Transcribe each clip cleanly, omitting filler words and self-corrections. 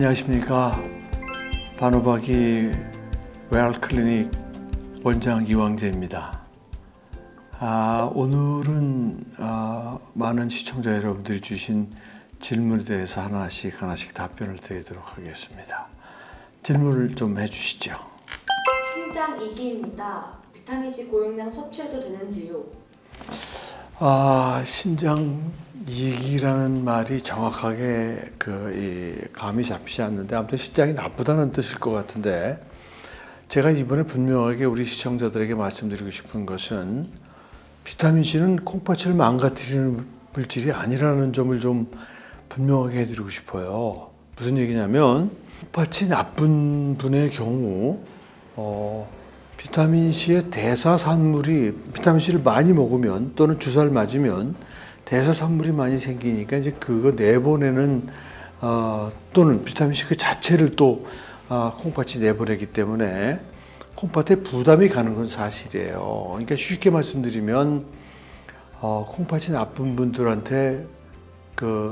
안녕하십니까. 반호박이 웰클리닉 원장 이왕재입니다. 오늘은 많은 시청자 여러분들이 주신 질문에 대해서 하나씩 답변을 드리도록 하겠습니다. 질문을 좀 해주시죠. 신장 이기입니다. 비타민C 고용량 섭취해도 되는지요? 신장 이기라는 말이 정확하게 감이 잡히지 않는데, 아무튼 신장이 나쁘다는 뜻일 것 같은데, 제가 이번에 분명하게 우리 시청자들에게 말씀드리고 싶은 것은 비타민C는 콩팥을 망가뜨리는 물질이 아니라는 점을 좀 분명하게 해드리고 싶어요. 무슨 얘기냐면, 콩팥이 나쁜 분의 경우 비타민C의 대사산물이, 비타민C를 많이 먹으면 또는 주사를 맞으면 대사산물이 많이 생기니까 이제 그거 내보내는 또는 비타민C 그 자체를 또 콩팥이 내보내기 때문에 콩팥에 부담이 가는 건 사실이에요. 그러니까 쉽게 말씀드리면 콩팥이 나쁜 분들한테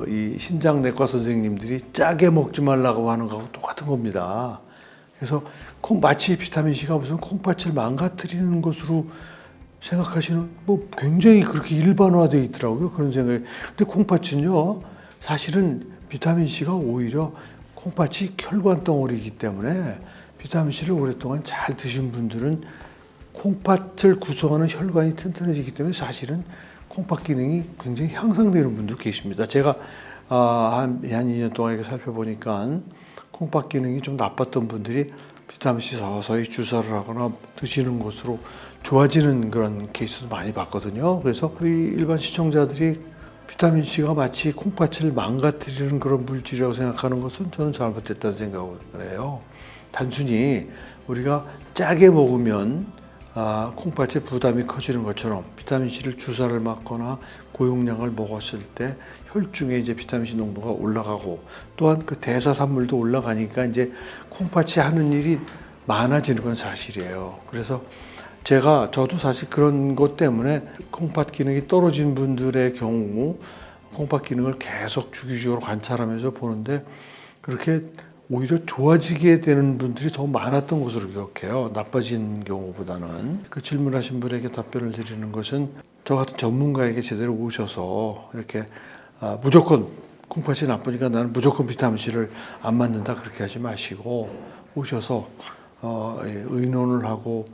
이 신장내과 선생님들이 짜게 먹지 말라고 하는 거하고 똑같은 겁니다. 그래서 마치 비타민C가 무슨 콩팥을 망가뜨리는 것으로 생각하시는, 굉장히 그렇게 일반화되어 있더라고요. 그런 생각이. 근데 콩팥은요, 사실은 비타민C가 오히려 콩팥이 혈관 덩어리이기 때문에 비타민C를 오랫동안 잘 드신 분들은 콩팥을 구성하는 혈관이 튼튼해지기 때문에 사실은 콩팥 기능이 굉장히 향상되는 분도 계십니다. 제가 한 2년 동안 이렇게 살펴보니까 콩팥 기능이 좀 나빴던 분들이 비타민C 서서히 주사를 하거나 드시는 것으로 좋아지는 그런 케이스도 많이 봤거든요. 그래서 우리 일반 시청자들이 비타민C가 마치 콩팥을 망가뜨리는 그런 물질이라고 생각하는 것은 저는 잘못됐다는 생각을 해요. 단순히 우리가 짜게 먹으면 콩팥에 부담이 커지는 것처럼 비타민C를 주사를 맞거나 고용량을 먹었을 때 혈중에 이제 비타민C 농도가 올라가고, 또한 그 대사산물도 올라가니까 이제 콩팥이 하는 일이 많아지는 건 사실이에요. 그래서 저도 사실 그런 것 때문에 콩팥 기능이 떨어진 분들의 경우 콩팥 기능을 계속 주기적으로 관찰하면서 보는데, 그렇게 오히려 좋아지게 되는 분들이 더 많았던 것으로 기억해요. 나빠진 경우보다는. 그 질문하신 분에게 답변을 드리는 것은, 저 같은 전문가에게 제대로 오셔서 이렇게 무조건 콩팥이 나쁘니까 나는 무조건 비타민C를 안 맞는다, 그렇게 하지 마시고 오셔서 의논을 하고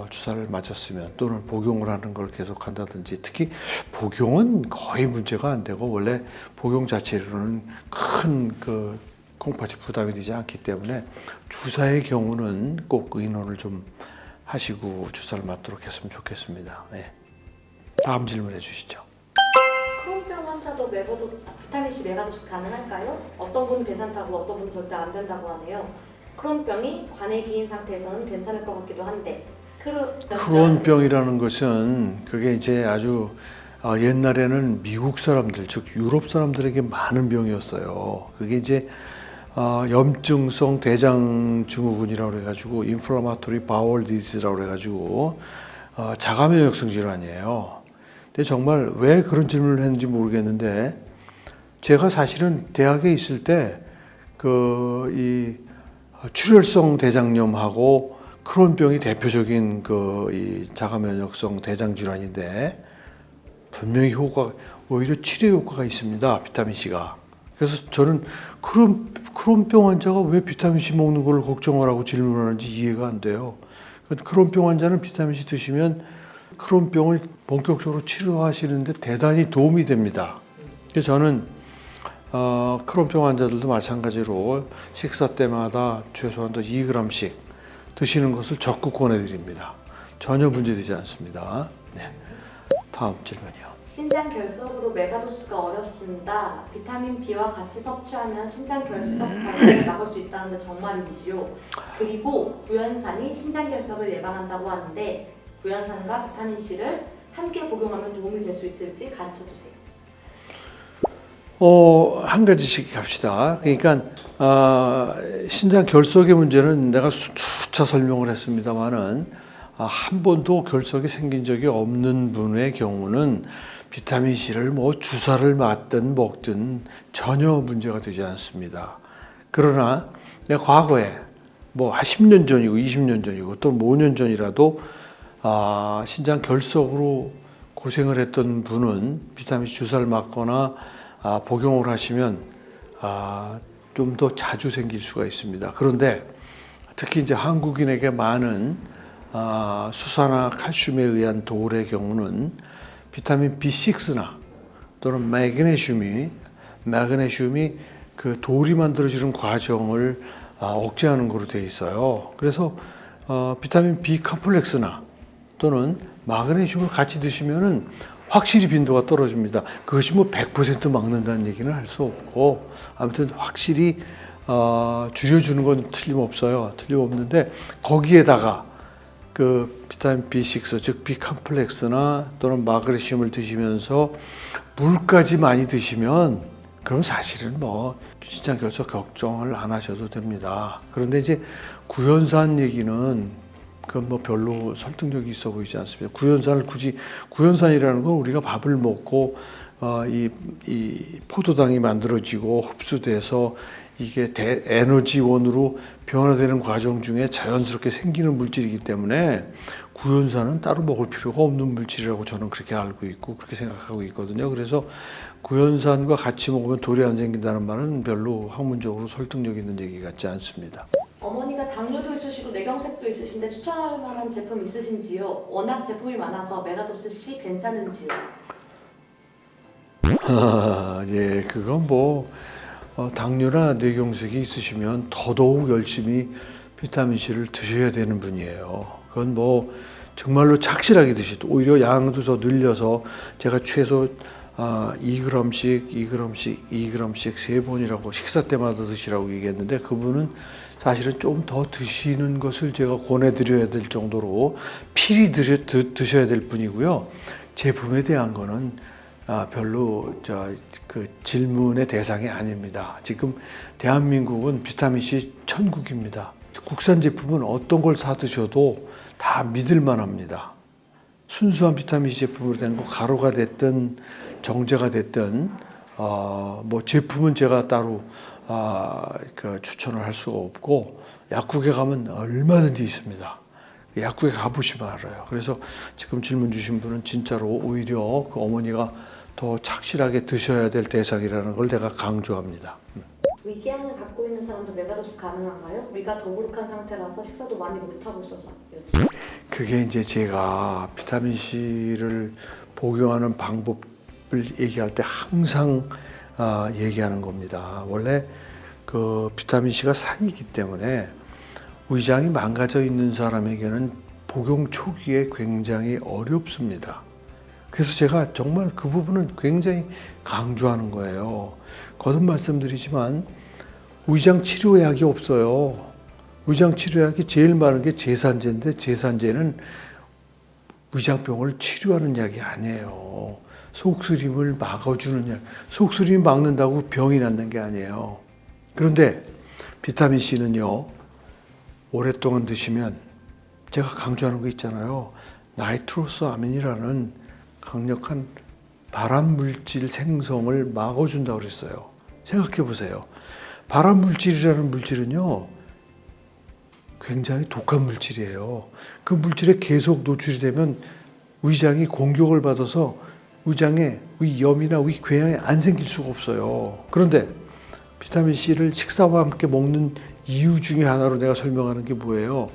주사를 맞았으면, 또는 복용을 하는 걸 계속한다든지, 특히 복용은 거의 문제가 안 되고 원래 복용 자체로는 큰 콩팥이 부담이 되지 않기 때문에 주사의 경우는 꼭 의논을 좀 하시고 주사를 맞도록 했으면 좋겠습니다. 네. 다음 질문해 주시죠. 크론병 환자도 비타민C 메가도스 가능할까요? 어떤 분은 괜찮다고 어떤 분은 절대 안 된다고 하네요. 크론병이 관에 기인 상태에서는 괜찮을 것 같기도 한데, 크론병이라는 것은 그게 이제 아주 옛날에는 미국 사람들, 즉 유럽 사람들에게 많은 병이었어요. 그게 이제 염증성 대장 증후군이라고 해가지고 inflammatory bowel disease라고 해가지고 자가면역성 질환이에요. 근데 정말 왜 그런 질문을 했는지 모르겠는데, 제가 사실은 대학에 있을 때 이 출혈성 대장염하고 크론병이 대표적인 이 자가면역성 대장 질환인데, 분명히 오히려 치료 효과가 있습니다, 비타민C가. 그래서 저는 크론병 환자가 왜 비타민C 먹는 걸 걱정을 하고 질문하는지 이해가 안 돼요. 크론병 환자는 비타민C 드시면 크론병을 본격적으로 치료하시는데 대단히 도움이 됩니다. 그래서 저는 크론병 환자들도 마찬가지로 식사 때마다 최소한 2g씩 드시는 것을 적극 권해드립니다. 전혀 문제되지 않습니다. 네. 다음 질문이요. 신장 결석으로 메가도스가 어렵습니다. 비타민 B와 같이 섭취하면 신장 결석 발생을 막을 수 있다는데 정말이지요? 그리고 구연산이 신장 결석을 예방한다고 하는데, 구연산과 비타민C를 함께 복용하면 도움이 될 수 있을지 가르쳐 주세요. 한 가지씩 합시다. 그러니까 신장 결석의 문제는 내가 수차 설명을 했습니다만은, 한 번도 결석이 생긴 적이 없는 분의 경우는 비타민C를 주사를 맞든 먹든 전혀 문제가 되지 않습니다. 그러나 내가 과거에 뭐 한 10년 전이고 20년 전이고 또 5년 전이라도 신장 결석으로 고생을 했던 분은 비타민C 주사를 맞거나 복용을 하시면 좀 더 자주 생길 수가 있습니다. 그런데 특히 이제 한국인에게 많은 수사나 칼슘에 의한 돌의 경우는 비타민 B6나 또는 마그네슘이 그 돌이 만들어지는 과정을 억제하는 것으로 되어 있어요. 그래서 비타민 B 컴플렉스나 또는 마그네슘을 같이 드시면은 확실히 빈도가 떨어집니다. 그것이 뭐 100% 막는다는 얘기는 할 수 없고 아무튼 확실히 줄여주는 건 틀림없는데 거기에다가 그 비타민 B6 즉 B 컴플렉스나 또는 마그네슘을 드시면서 물까지 많이 드시면 그럼 사실은 뭐 신장 결석 걱정을 안 하셔도 됩니다. 그런데 이제 구연산 얘기는 그건 뭐 별로 설득력이 있어 보이지 않습니다. 구연산이라는 건 우리가 밥을 먹고 이 포도당이 만들어지고 흡수돼서 이게 에너지원으로 변화되는 과정 중에 자연스럽게 생기는 물질이기 때문에 구연산은 따로 먹을 필요가 없는 물질이라고 저는 그렇게 알고 있고 그렇게 생각하고 있거든요. 그래서 구연산과 같이 먹으면 돌이 안 생긴다는 말은 별로 학문적으로 설득력 있는 얘기 같지 않습니다. 어머니가 당뇨도 있으시고 뇌경색도 있으신데 추천할 만한 제품 있으신지요? 워낙 제품이 많아서 메가도스 C 괜찮은지요? 예, 그건 뭐 당뇨나 뇌경색이 있으시면 더더욱 열심히 비타민C를 드셔야 되는 분이에요. 그건 뭐 정말로 착실하게 드시고 오히려 양도 더 늘려서 제가 최소 2g씩 3번이라고 식사 때마다 드시라고 얘기했는데 그분은 사실은 좀 더 드시는 것을 제가 권해드려야 될 정도로 필히 드셔야 될 분이고요. 제품에 대한 거는 별로 그 질문의 대상이 아닙니다. 지금 대한민국은 비타민C 천국입니다. 국산 제품은 어떤 걸 사 드셔도 다 믿을만 합니다. 순수한 비타민C 제품으로 된 거 가루가 됐든 정제가 됐든 뭐 제품은 제가 따로 그 추천을 할 수가 없고 약국에 가면 얼마든지 있습니다. 약국에 가보시면 알아요. 그래서 지금 질문 주신 분은 진짜로 오히려 그 어머니가 더 착실하게 드셔야 될 대상이라는 걸 내가 강조합니다. 위궤양을 갖고 있는 사람도 메가도스 가능한가요? 위가 더부룩한 상태라서 식사도 많이 못하고 있어서. 그게 이제 제가 비타민C를 복용하는 방법을 얘기할 때 항상 얘기하는 겁니다. 원래 그 비타민C가 산이기 때문에 위장이 망가져 있는 사람에게는 복용 초기에 굉장히 어렵습니다. 그래서 제가 정말 그 부분은 굉장히 강조하는 거예요. 거듭 말씀드리지만 위장 치료약이 없어요. 위장 치료약이 제일 많은 게 제산제인데 제산제는 위장병을 치료하는 약이 아니에요. 속쓰림을 막아주는 약. 속쓰림이 막는다고 병이 낫는 게 아니에요. 그런데 비타민C는요. 오랫동안 드시면 제가 강조하는 거 있잖아요. 나이트로스아민이라는 강력한 발암물질 생성을 막아준다고 그랬어요. 생각해 보세요. 발암물질이라는 물질은요. 굉장히 독한 물질이에요. 그 물질에 계속 노출이 되면 위장이 공격을 받아서 위장에 위염이나 위궤양이 안 생길 수가 없어요. 그런데 비타민C를 식사와 함께 먹는 이유 중에 하나로 내가 설명하는 게 뭐예요?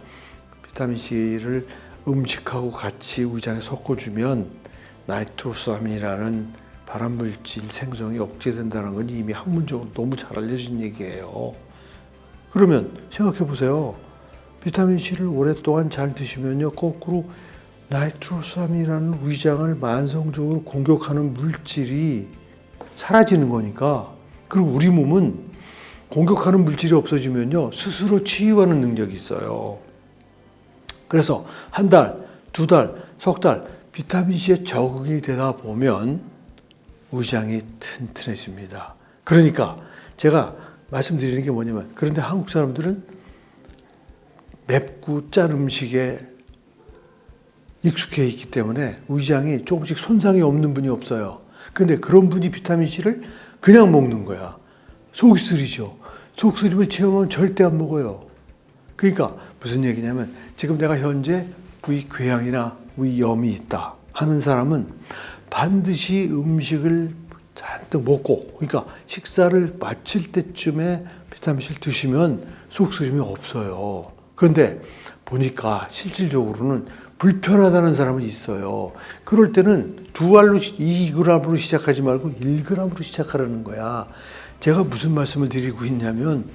비타민C를 음식하고 같이 위장에 섞어주면 나이트로스아민이라는 발암물질 생성이 억제된다는 건 이미 학문적으로 너무 잘 알려진 얘기예요. 그러면 생각해 보세요. 비타민C를 오랫동안 잘 드시면요. 거꾸로 나이트로스아민이라는 위장을 만성적으로 공격하는 물질이 사라지는 거니까 그리고 우리 몸은 공격하는 물질이 없어지면요. 스스로 치유하는 능력이 있어요. 그래서 한 달, 두 달, 석 달 비타민C에 적응이 되다 보면 위장이 튼튼해집니다. 그러니까 제가 말씀드리는 게 뭐냐면 그런데 한국 사람들은 맵고 짠 음식에 익숙해 있기 때문에 위장이 조금씩 손상이 없는 분이 없어요. 근데 그런 분이 비타민C를 그냥 먹는 거야. 속이 쓰리죠. 속쓰림을 체험하면 절대 안 먹어요. 그러니까 무슨 얘기냐면 지금 내가 현재 위궤양이나 위염이 있다 하는 사람은 반드시 음식을 잔뜩 먹고, 그러니까 식사를 마칠 때쯤에 비타민C를 드시면 속쓰림이 없어요. 그런데 보니까 실질적으로는 불편하다는 사람은 있어요. 그럴 때는 2g으로 시작하지 말고 1g으로 시작하라는 거야. 제가 무슨 말씀을 드리고 있냐면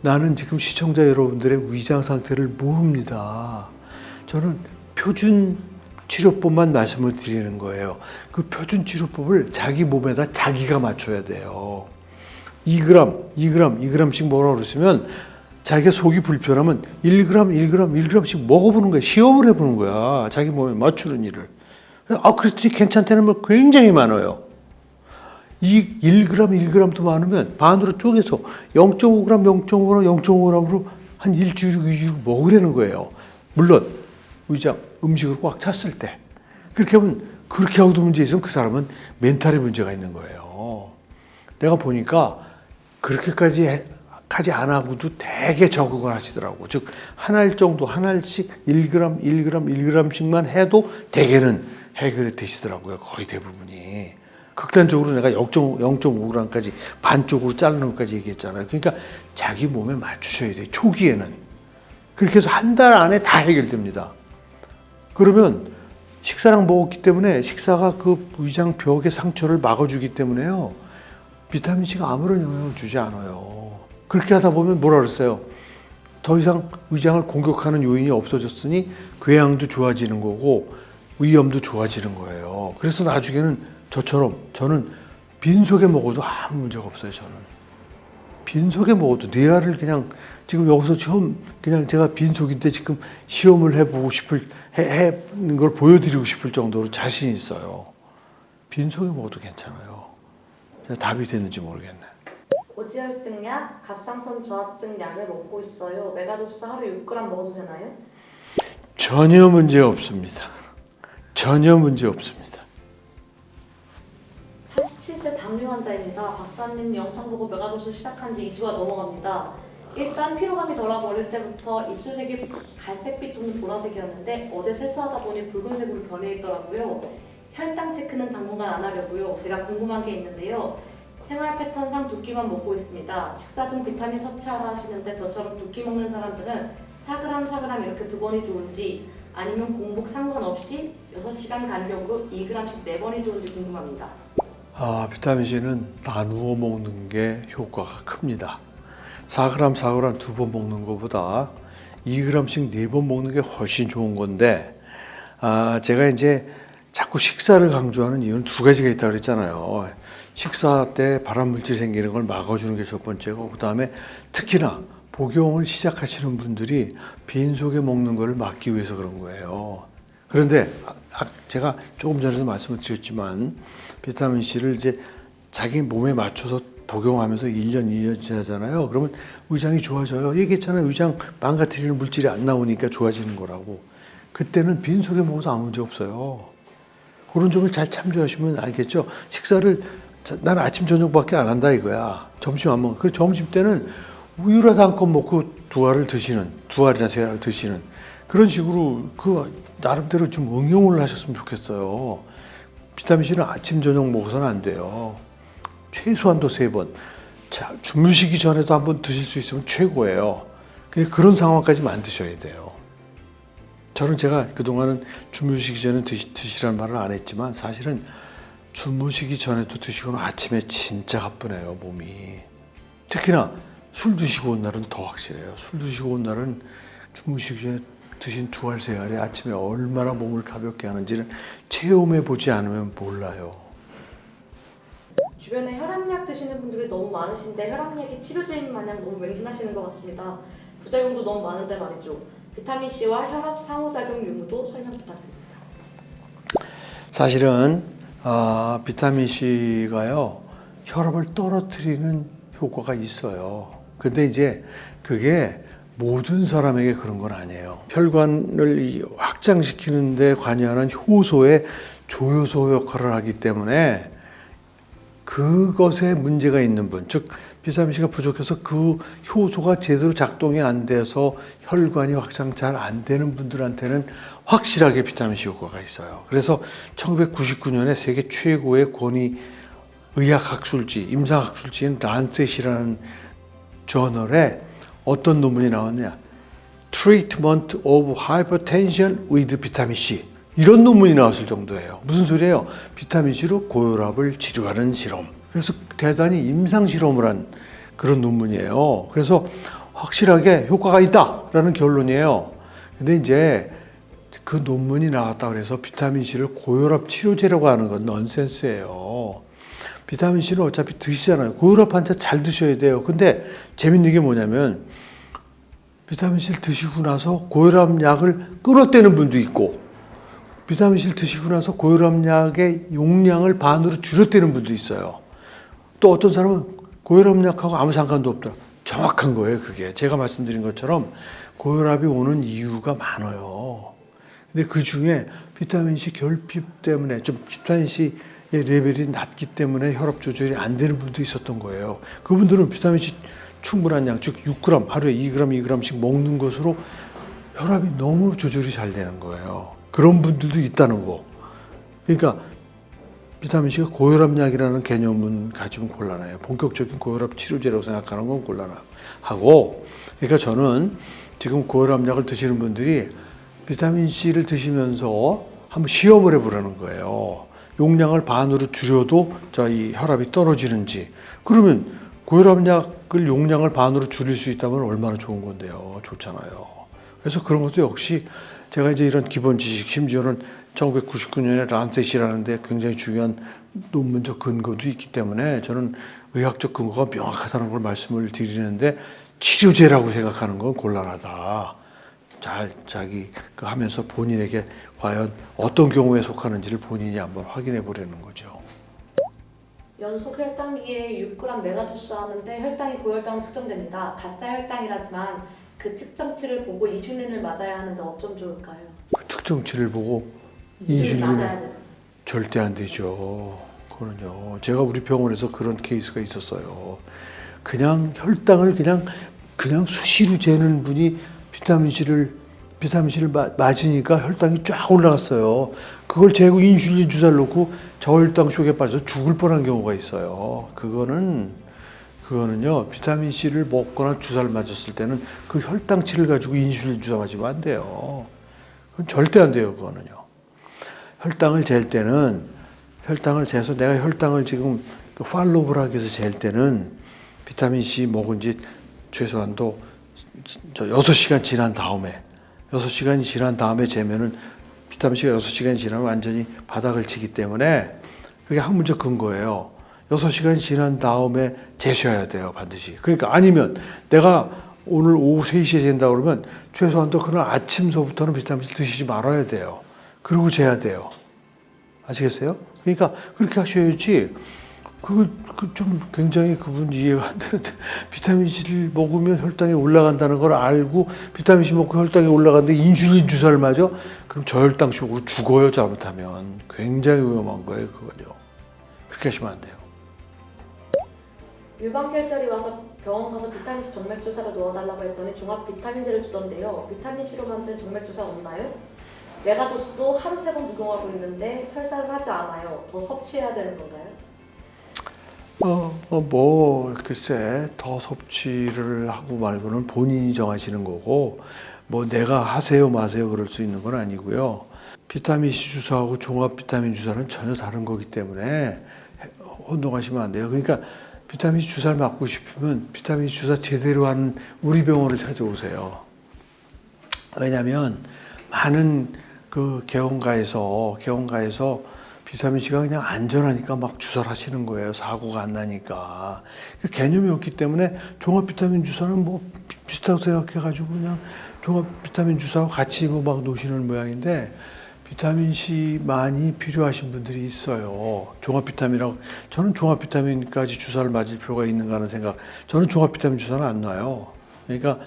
나는 지금 시청자 여러분들의 위장 상태를 모릅니다. 저는 표준 치료법만 말씀을 드리는 거예요. 그 표준 치료법을 자기 몸에다 자기가 맞춰야 돼요. 2g씩 먹으라고 그랬으면 자기가 속이 불편하면 1g씩 먹어보는 거야. 시험을 해보는 거야. 자기 몸에 맞추는 일을. 그랬더니 괜찮다는 말 굉장히 많아요. 이 1g도 많으면 반으로 쪼개서 0.5g으로 한 일주일, 2주일 먹으라는 거예요. 물론 위장 음식을 꽉 찼을 때. 그렇게 하면, 그렇게 하고도 문제 있으면 그 사람은 멘탈에 문제가 있는 거예요. 내가 보니까 그렇게까지 하지 안 하고도 되게 적응을 하시더라고. 즉 한 알 정도, 한 알씩 1g씩만 해도 대개는 해결이 되시더라고요. 거의 대부분이. 극단적으로 내가 0.5g까지 반쪽으로 자르는 것까지 얘기했잖아요. 그러니까 자기 몸에 맞추셔야 돼요. 초기에는. 그렇게 해서 한 달 안에 다 해결됩니다. 그러면 식사랑 먹었기 때문에 식사가 그 위장 벽의 상처를 막아주기 때문에요. 비타민C가 아무런 영향을 주지 않아요. 그렇게 하다 보면 뭐라 그랬어요? 더 이상 위장을 공격하는 요인이 없어졌으니 궤양도 좋아지는 거고 위염도 좋아지는 거예요. 그래서 나중에는 저는 빈속에 먹어도 아무 문제가 없어요. 저는 빈속에 먹어도 뇌알을 그냥 지금 여기서 처음 그냥 제가 빈속인데 지금 시험을 해보고 해는 걸 보여드리고 싶을 정도로 자신 있어요. 빈속에 먹어도 괜찮아요. 답이 됐는지 모르겠네. 고지혈증 약, 갑상선 저하증 약을 먹고 있어요. 메가도스 하루에 6g 먹어도 되나요? 전혀 문제 없습니다. 전혀 문제 없습니다. 47세 당뇨 환자입니다. 박사님 영상 보고 메가도스 시작한 지 2주가 넘어갑니다. 일단 피로감이 덜하고 어릴 때부터 입술색이 갈색빛 또는 보라색이었는데 어제 세수하다 보니 붉은색으로 변해 있더라고요. 혈당 체크는 당분간 안 하려고요. 제가 궁금한 게 있는데요. 생활 패턴상 두 끼만 먹고 있습니다. 식사 중 비타민 섭취하라 하시는데 저처럼 두 끼 먹는 사람들은 4g 이렇게 두 번이 좋은지 아니면 공복 상관없이 6시간 간격으로 2g씩 4번이 좋은지 궁금합니다. 비타민C는 나누어 먹는 게 효과가 큽니다. 4g 두 번 먹는 것보다 2g씩 4번 먹는 게 훨씬 좋은 건데, 제가 이제 자꾸 식사를 강조하는 이유는 두 가지가 있다고 그랬잖아요. 식사 때 발암물질 생기는 걸 막아주는 게 첫 번째고, 그 다음에 특히나 복용을 시작하시는 분들이 빈속에 먹는 걸 막기 위해서 그런 거예요. 그런데 제가 조금 전에도 말씀을 드렸지만 비타민C를 이제 자기 몸에 맞춰서 복용하면서 1년, 2년 지나잖아요. 그러면 위장이 좋아져요. 얘기했잖아요. 위장 망가뜨리는 물질이 안 나오니까 좋아지는 거라고. 그때는 빈속에 먹어도 아무 문제 없어요. 그런 점을 잘 참조하시면 알겠죠. 식사를 난 아침 저녁밖에 안 한다 이거야. 점심 안 먹어. 그 점심 때는 우유라도 한 컵 먹고 두 알이나 세 알 드시는 그런 식으로 그 나름대로 좀 응용을 하셨으면 좋겠어요. 비타민C는 아침 저녁 먹어서는 안 돼요. 최소한도 3번. 자, 주무시기 전에도 한번 드실 수 있으면 최고예요. 그런 상황까지 만드셔야 돼요. 제가 그동안은 주무시기 전에 드시라는 말을 안 했지만 사실은 주무시기 전에도 드시고는 아침에 진짜 가쁘네요, 몸이. 특히나 술 드시고 온 날은 더 확실해요. 술 드시고 온 날은 주무시기 전에 드신 2알, 3알이 아침에 얼마나 몸을 가볍게 하는지를 체험해 보지 않으면 몰라요. 주변에 혈압약 드시는 분들이 너무 많으신데 혈압약이 치료제인 마냥 너무 맹신하시는 것 같습니다. 부작용도 너무 많은데 말이죠. 비타민C와 혈압 상호작용 유무도 설명 부탁드립니다. 사실은 비타민C가요 혈압을 떨어뜨리는 효과가 있어요. 근데 이제 그게 모든 사람에게 그런 건 아니에요. 혈관을 확장시키는 데 관여하는 효소의 조효소 역할을 하기 때문에 그것에 문제가 있는 분, 즉 비타민 C가 부족해서 그 효소가 제대로 작동이 안 돼서 혈관이 확장 잘 안 되는 분들한테는 확실하게 비타민 C 효과가 있어요. 그래서 1999년에 세계 최고의 권위 의학학술지, 임상학술지인 란셋이라는 저널에 어떤 논문이 나왔냐? Treatment of Hypertension with Vitamin C. 이런 논문이 나왔을 정도예요. 무슨 소리예요? 비타민 C로 고혈압을 치료하는 실험. 그래서 대단히 임상 실험을 한 그런 논문이에요. 그래서 확실하게 효과가 있다라는 결론이에요. 근데 이제 그 논문이 나왔다고 해서 비타민 C를 고혈압 치료제라고 하는 건 넌센스예요. 비타민 C는 어차피 드시잖아요. 고혈압 환자 잘 드셔야 돼요. 근데 재밌는 게 뭐냐면 비타민 C를 드시고 나서 고혈압 약을 끊어떼는 분도 있고 비타민 C를 드시고 나서 고혈압 약의 용량을 반으로 줄였다는 분도 있어요. 또 어떤 사람은 고혈압 약하고 아무 상관도 없더라. 정확한 거예요, 그게. 제가 말씀드린 것처럼 고혈압이 오는 이유가 많아요. 근데 그 중에 비타민 C 결핍 때문에 좀 비타민 C의 레벨이 낮기 때문에 혈압 조절이 안 되는 분도 있었던 거예요. 그분들은 비타민 C 충분한 양, 즉 6g, 하루에 2g, 2g씩 먹는 것으로 혈압이 너무 조절이 잘 되는 거예요. 그런 분들도 있다는 거. 그러니까 비타민 C가 고혈압약이라는 개념은 가지면 곤란해요. 본격적인 고혈압 치료제라고 생각하는 건 곤란하고. 그러니까 저는 지금 고혈압약을 드시는 분들이 비타민 C를 드시면서 한번 시험을 해보라는 거예요. 용량을 반으로 줄여도 이 혈압이 떨어지는지. 그러면 고혈압약을 용량을 반으로 줄일 수 있다면 얼마나 좋은 건데요. 좋잖아요. 그래서 그런 것도 역시 제가 이제 이런 기본 지식, 심지어는 1999년에 란셋이라는 데 굉장히 중요한 논문적 근거도 있기 때문에 저는 의학적 근거가 명확하다는 걸 말씀을 드리는데 치료제라고 생각하는 건 곤란하다. 잘 자기 하면서 본인에게 과연 어떤 경우에 속하는지를 본인이 한번 확인해 보려는 거죠. 연속 혈당기에 6g 메가도스 하는데 혈당이 고혈당으로 측정됩니다. 가짜 혈당이라지만 그 측정치를 보고 인슐린을 맞아야 하는데 어쩜 좋을까요? 그 측정치를 보고 인슐린을 절대 안 되죠. 그거는요. 제가 우리 병원에서 그런 케이스가 있었어요. 그냥 혈당을 그냥 수시로 재는 분이 비타민C를 맞으니까 혈당이 쫙 올라갔어요. 그걸 재고 인슐린 주사를 놓고 저혈당 쇼크에 빠져서 죽을 뻔한 경우가 있어요. 그거는요, 비타민C를 먹거나 주사를 맞았을 때는 그 혈당치를 가지고 인슐린 주사 맞으면 안 돼요. 그건 절대 안 돼요, 그거는요. 혈당을 잴 때는, 혈당을 재서 내가 혈당을 지금 팔로우를 하기 위해서 잴 때는 비타민C 먹은 지 최소한도 6시간 지난 다음에, 6시간이 지난 다음에 재면은 비타민C가 6시간이 지나면 완전히 바닥을 치기 때문에 그게 학문적 근거예요. 6시간 지난 다음에 재셔야 돼요, 반드시. 그러니까 아니면 내가 오늘 오후 3시에 잰다 그러면 최소한도 그날 아침서부터는 비타민C 드시지 말아야 돼요. 그리고 재야 돼요. 아시겠어요? 그러니까 그렇게 하셔야지. 좀 굉장히 그분 이해가 안 되는데 비타민C를 먹으면 혈당이 올라간다는 걸 알고 비타민C 먹고 혈당이 올라가는데 인슐린 주사를 맞아? 그럼 저혈당 쇼크로 죽어요, 잘못하면. 굉장히 위험한 거예요, 그건요. 그렇게 하시면 안 돼요. 유방결절이 와서 병원 가서 비타민C 정맥 주사를 놓아달라고 했더니 종합 비타민제를 주던데요. 비타민C로 만든 정맥 주사 없나요? 메가도스도 하루 3번 복용하고 있는데 설사를 하지 않아요. 더 섭취해야 되는 건가요? 글쎄, 더 섭취를 하고 말고는 본인이 정하시는 거고, 내가 하세요, 마세요, 그럴 수 있는 건 아니고요. 비타민C 주사하고 종합 비타민 주사는 전혀 다른 거기 때문에 혼동하시면 안 돼요. 그러니까 비타민C 주사를 맞고 싶으면 비타민C 주사 제대로 하는 우리 병원을 찾아오세요. 왜냐하면 많은 그 개원가에서 비타민C가 그냥 안전하니까 막 주사를 하시는 거예요. 사고가 안 나니까. 개념이 없기 때문에 종합 비타민 주사는 비슷하다고 생각해가지고 그냥 종합 비타민 주사와 같이 막 놓으시는 모양인데 비타민C 많이 필요하신 분들이 있어요. 종합 비타민이라고. 저는 종합 비타민까지 주사를 맞을 필요가 있는가 하는 생각. 저는 종합 비타민 주사는 안 놔요. 그러니까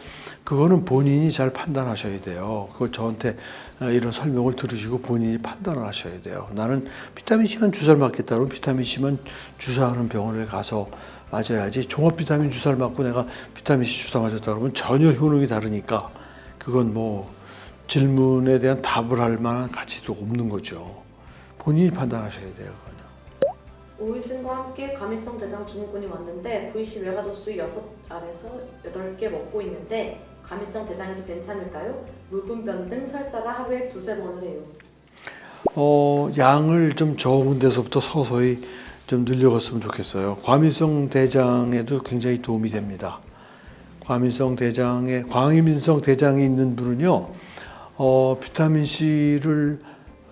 그거는 본인이 잘 판단하셔야 돼요. 그걸 저한테 이런 설명을 들으시고 본인이 판단을 하셔야 돼요. 나는 비타민C만 주사를 맞겠다 그러면 비타민C만 주사하는 병원을 가서 맞아야지. 종합 비타민 주사를 맞고 내가 비타민 C 주사 맞았다 그러면 전혀 효능이 다르니까 그건 뭐 질문에 대한 답을 할 만한 가치도 없는 거죠. 본인이 판단하셔야 돼요. 그거는. 우울증과 함께 과민성 대장 증후군이 왔는데 VC 메가도스 6알에서 8개 먹고 있는데 과민성 대장에도 괜찮을까요? 물분변 등 설사가 하루에 2-3번을 해요. 양을 좀 적은 데서부터 서서히 좀 늘려갔으면 좋겠어요. 과민성 대장에도 굉장히 도움이 됩니다. 과민성 대장에 있는 분은요, 비타민 C를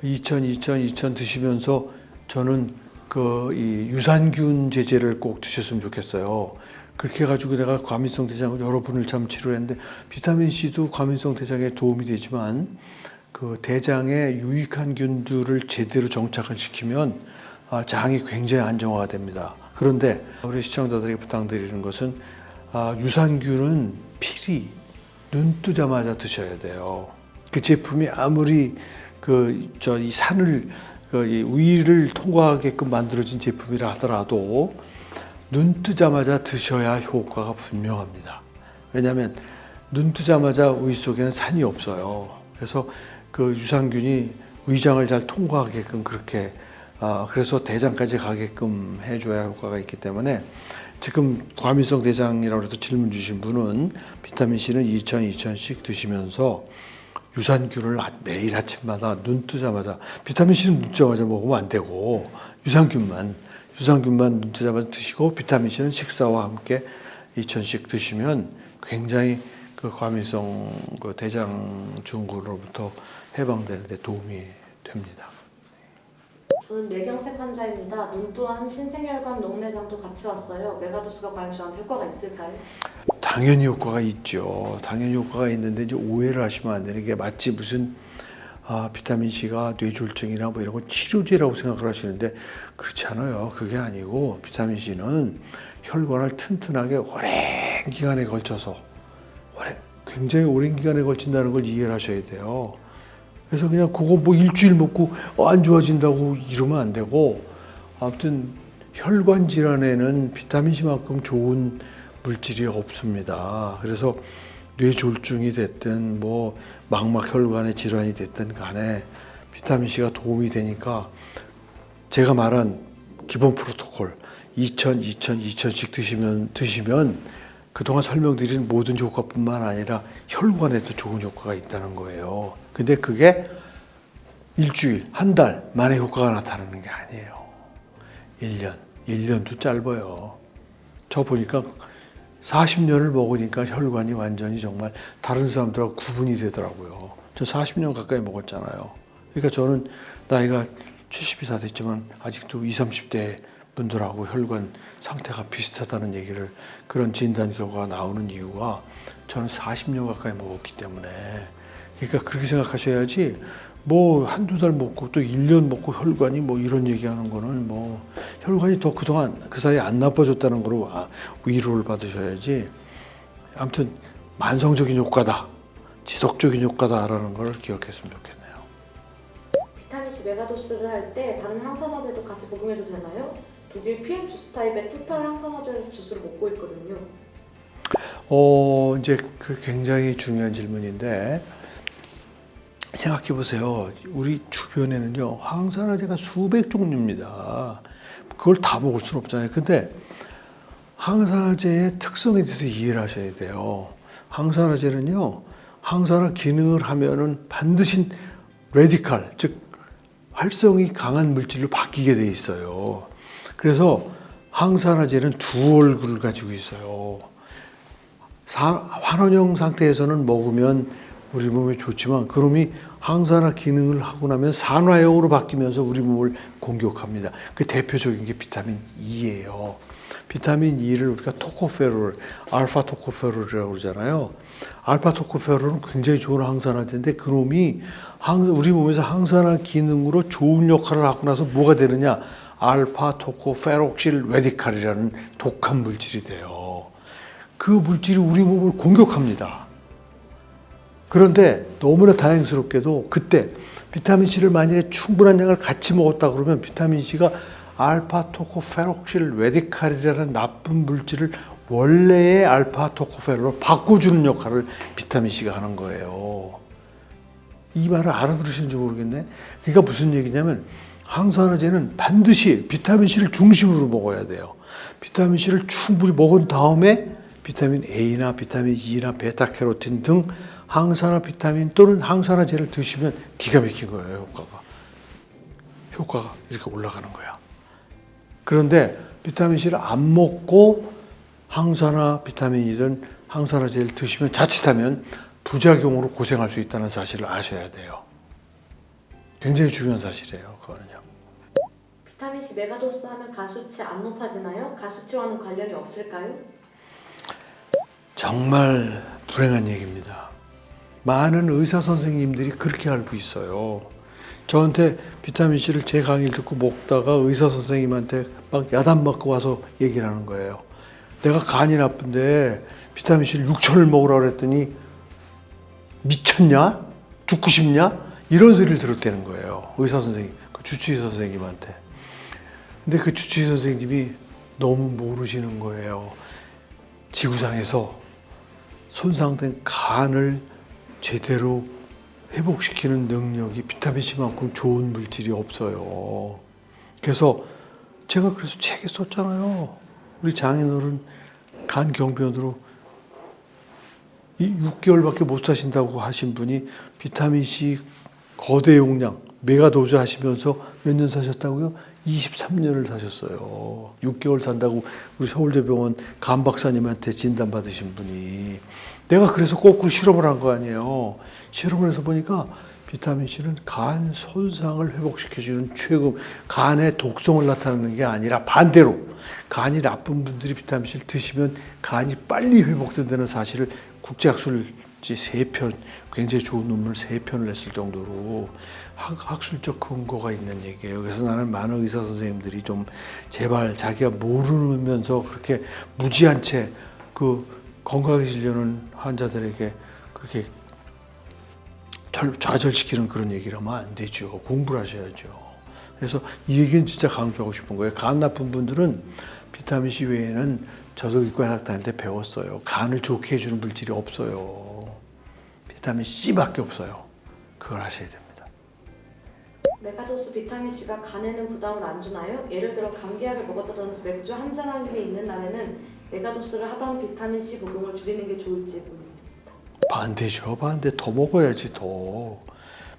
2000 드시면서 저는 이 유산균 제제를 꼭 드셨으면 좋겠어요. 그렇게 해가지고 내가 과민성 대장을 여러 분을 참 치료했는데 비타민 C도 과민성 대장에 도움이 되지만 그 대장에 유익한 균들을 제대로 정착을 시키면 장이 굉장히 안정화가 됩니다. 그런데 우리 시청자들에게 부탁드리는 것은 유산균은 필히 눈 뜨자마자 드셔야 돼요. 그 제품이 아무리 이 산을 이 위를 통과하게끔 만들어진 제품이라 하더라도 눈 뜨자마자 드셔야 효과가 분명합니다. 왜냐하면 눈 뜨자마자 위 속에는 산이 없어요. 그래서 그 유산균이 위장을 잘 통과하게끔 그렇게 그래서 대장까지 가게끔 해줘야 효과가 있기 때문에 지금 과민성 대장이라고 해서 질문 주신 분은 비타민 C는 2000씩 드시면서 유산균을 매일 아침마다 눈 뜨자마자 비타민 C는 눈 뜨자마자 먹으면 안 되고 유산균만 눈 뜨자마자 드시고 비타민 C는 식사와 함께 2000씩 드시면 굉장히 그 과민성 대장 증후군으로부터 해방되는 데 도움이 됩니다. 저는 뇌경색 환자입니다. 눈 또한 신생혈관 녹내장도 같이 왔어요. 메가도스가 과연 저한테 효과가 있을까요? 당연히 효과가 있죠. 당연히 효과가 있는데 이제 오해를 하시면 안 되는 게 마치 무슨 비타민 C가 뇌졸중이나 뭐 이런 거 치료제라고 생각을 하시는데 그렇지 않아요. 그게 아니고 비타민 C는 혈관을 튼튼하게 오랜 기간에 걸쳐서 굉장히 오랜 기간에 걸친다는 걸 이해를 하셔야 돼요. 그래서 그냥 그거 뭐 일주일 먹고 안 좋아진다고 이러면 안 되고 아무튼 혈관 질환에는 비타민 C만큼 좋은 물질이 없습니다. 그래서 뇌졸중이 됐든 뭐 망막 혈관의 질환이 됐든 간에 비타민 C가 도움이 되니까 제가 말한 기본 프로토콜 2000씩 드시면 그동안 설명드린 모든 효과뿐만 아니라 혈관에도 좋은 효과가 있다는 거예요. 근데 그게 일주일, 한 달 만에 효과가 나타나는 게 아니에요. 1년도 짧아요. 저 보니까 40년을 먹으니까 혈관이 완전히 정말 다른 사람들하고 구분이 되더라고요. 저 40년 가까이 먹었잖아요. 그러니까 저는 나이가 70이 다 됐지만 아직도 20, 30대 분들하고 혈관 상태가 비슷하다는 얘기를 그런 진단 결과가 나오는 이유가 저는 40년 가까이 먹었기 때문에 그러니까 그렇게 생각하셔야지 뭐 한두 달 먹고 또 1년 먹고 혈관이 뭐 이런 얘기하는 거는 뭐 혈관이 더 그동안 그 사이에 안 나빠졌다는 거로 위로를 받으셔야지 아무튼 만성적인 효과다 지속적인 효과다라는 걸 기억했으면 좋겠네요. 비타민 C 메가도스를 할 때 다른 항산화제도 같이 복용해도 되나요? 독일 PM 주스 타입의 토탈 항산화제 주스를 먹고 있거든요. 이제 그 굉장히 중요한 질문인데 생각해 보세요. 우리 주변에는요 항산화제가 수백 종류입니다. 그걸 다 먹을 수는 없잖아요. 근데 항산화제의 특성에 대해서 이해를 하셔야 돼요. 항산화제는요 항산화 기능을 하면은 반드시 레디칼 즉 활성이 강한 물질로 바뀌게 돼 있어요. 그래서 항산화제는 두 얼굴을 가지고 있어요. 환원형 상태에서는 먹으면 우리 몸에 좋지만 그놈이 항산화 기능을 하고 나면 산화형으로 바뀌면서 우리 몸을 공격합니다. 그 대표적인 게 비타민 E예요. 비타민 E를 우리가 토코페롤, 알파 토코페롤이라고 그러잖아요. 알파 토코페롤은 굉장히 좋은 항산화제인데 그놈이 우리 몸에서 항산화 기능으로 좋은 역할을 하고 나서 뭐가 되느냐? 알파 토코페록실 레디칼이라는 독한 물질이 돼요. 그 물질이 우리 몸을 공격합니다. 그런데 너무나 다행스럽게도 그때 비타민 C를 만약에 충분한 양을 같이 먹었다 그러면 비타민 C가 알파 토코페록실 레디칼이라는 나쁜 물질을 원래의 알파 토코페롤로 바꿔주는 역할을 비타민C가 하는 거예요. 이 말을 알아들으시는지 모르겠네. 그러니까 무슨 얘기냐면 항산화제는 반드시 비타민C를 중심으로 먹어야 돼요. 비타민C를 충분히 먹은 다음에 비타민 A나 비타민 E나 베타캐로틴 등 항산화 비타민 또는 항산화제를 드시면 기가 막힌 거예요. 효과가 이렇게 올라가는 거야. 그런데 비타민C를 안 먹고 항산화 비타민이든 항산화제를 드시면 자칫하면 부작용으로 고생할 수 있다는 사실을 아셔야 돼요. 굉장히 중요한 사실이에요. 그거는요. 비타민C 메가도스 하면 가수치 안 높아지나요? 가수치와는 관련이 없을까요? 정말 불행한 얘기입니다. 많은 의사 선생님들이 그렇게 알고 있어요. 저한테 비타민C를 제 강의를 듣고 먹다가 의사 선생님한테 막 야단 맞고 와서 얘기를 하는 거예요. 내가 간이 나쁜데 비타민C를 6천을 먹으라 그랬더니 미쳤냐? 죽고 싶냐? 이런 소리를 들었다는 거예요. 의사 선생님, 그 주치의 선생님한테. 근데 그 주치의 선생님이 너무 모르시는 거예요. 지구상에서 손상된 간을 제대로 회복시키는 능력이 비타민C만큼 좋은 물질이 없어요. 그래서 제가 책에 썼잖아요. 우리 장인어른 간 경변으로 6개월밖에 못 사신다고 하신 분이 비타민C 거대 용량 메가도즈 하시면서 몇 년 사셨다고요? 23년을 사셨어요. 6개월 산다고 우리 서울대병원 간 박사님한테 진단받으신 분이. 내가 그래서 거꾸로 실험을 한 거 아니에요. 실험을 해서 보니까 비타민C는 간 손상을 회복시켜주는 최고, 간의 독성을 나타내는 게 아니라 반대로 간이 나쁜 분들이 비타민C를 드시면 간이 빨리 회복된다는 사실을 국제학술지 3편, 굉장히 좋은 논문을 3편을 냈을 정도로 학술적 근거가 있는 얘기예요. 그래서 나는 많은 의사 선생님들이 좀 제발 자기가 모르면서 그렇게 무지한 채 그 건강해지려는 환자들에게 그렇게 좌절시키는 그런 얘기를 하면 안 되죠. 공부를 하셔야죠. 그래서 이 얘기는 진짜 강조하고 싶은 거예요. 간 나쁜 분들은 비타민C 외에는 저도 의과대학 다닐 때 배웠어요. 간을 좋게 해주는 물질이 없어요. 비타민C밖에 없어요. 그걸 하셔야 됩니다. 메가도스 비타민C가 간에는 부담을 안 주나요? 예를 들어 감기약을 먹었다든지 맥주 한잔 할 일이 있는 날에는 메가도스를 하던 비타민C 복용을 줄이는 게 좋을지 고민입니다. 반대죠. 반대. 더 먹어야지 더.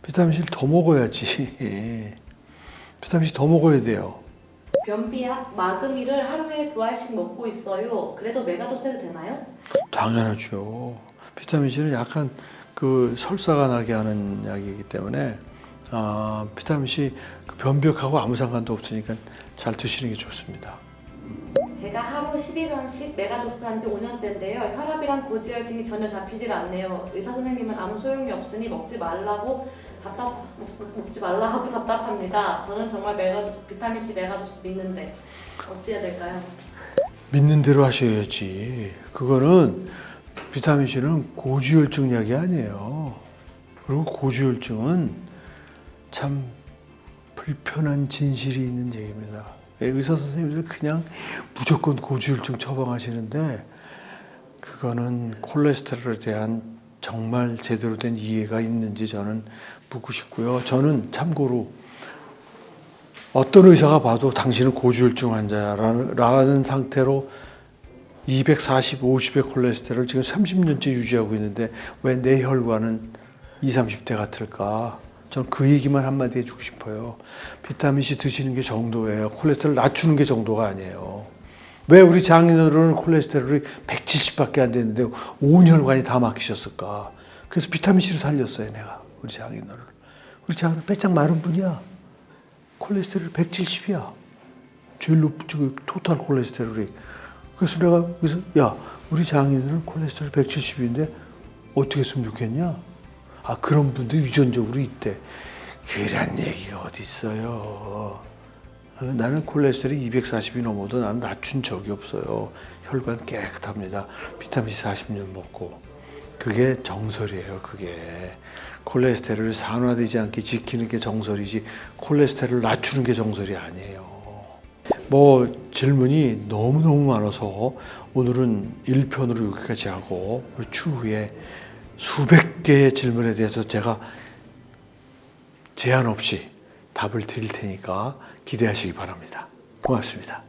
비타민C를 더 먹어야지. 비타민C 더 먹어야 돼요. 변비약, 마그니를 하루에 2알씩 먹고 있어요. 그래도 메가도스 해도 되나요? 당연하죠. 비타민C는 약간 그 설사가 나게 하는 약이기 때문에 비타민C 그 변비약하고 아무 상관도 없으니까 잘 드시는 게 좋습니다. 제가 하루 11원씩 메가도스 한 지 5년째인데요. 혈압이랑 고지혈증이 전혀 잡히질 않네요. 의사 선생님은 아무 소용이 없으니 먹지 말라 하고 답답합니다. 저는 정말 비타민C 메가도스 믿는데 어찌해야 될까요? 믿는 대로 하셔야지. 그거는 비타민C는 고지혈증 약이 아니에요. 그리고 고지혈증은 참 불편한 진실이 있는 얘기입니다. 의사 선생님들 그냥 무조건 고지혈증 처방하시는데 그거는 콜레스테롤에 대한 정말 제대로 된 이해가 있는지 저는 묻고 싶고요. 저는 참고로 어떤 의사가 봐도 당신은 고지혈증 환자라는 상태로 240, 50의 콜레스테롤을 지금 30년째 유지하고 있는데 왜 내 혈관은 20, 30대 같을까? 전 그 얘기만 한마디 해주고 싶어요. 비타민C 드시는 게 정도예요. 콜레스테롤 낮추는 게 정도가 아니에요. 왜 우리 장인어른은 콜레스테롤이 170밖에 안 되는데 온 혈관이 다 막히셨을까? 그래서 비타민C를 살렸어요, 내가. 우리 장인어른. 우리 장인어른 빼짝 마른 분이야. 콜레스테롤 170이야. 제일 높은 토탈 콜레스테롤이. 그래서 내가 야, 우리 장인어른 콜레스테롤 170인데 어떻게 했으면 좋겠냐? 그런 분도 유전적으로 있대. 그런 얘기가 어디 있어요. 나는 콜레스테롤이 240이 넘어도 나는 낮춘 적이 없어요. 혈관 깨끗합니다. 비타민C 40년 먹고. 그게 정설이에요. 그게. 콜레스테롤을 산화되지 않게 지키는 게 정설이지 콜레스테롤을 낮추는 게 정설이 아니에요. 뭐 질문이 너무너무 많아서 오늘은 1편으로 여기까지 하고 추후에 수백 개의 질문에 대해서 제가 제한 없이 답을 드릴 테니까 기대하시기 바랍니다. 고맙습니다.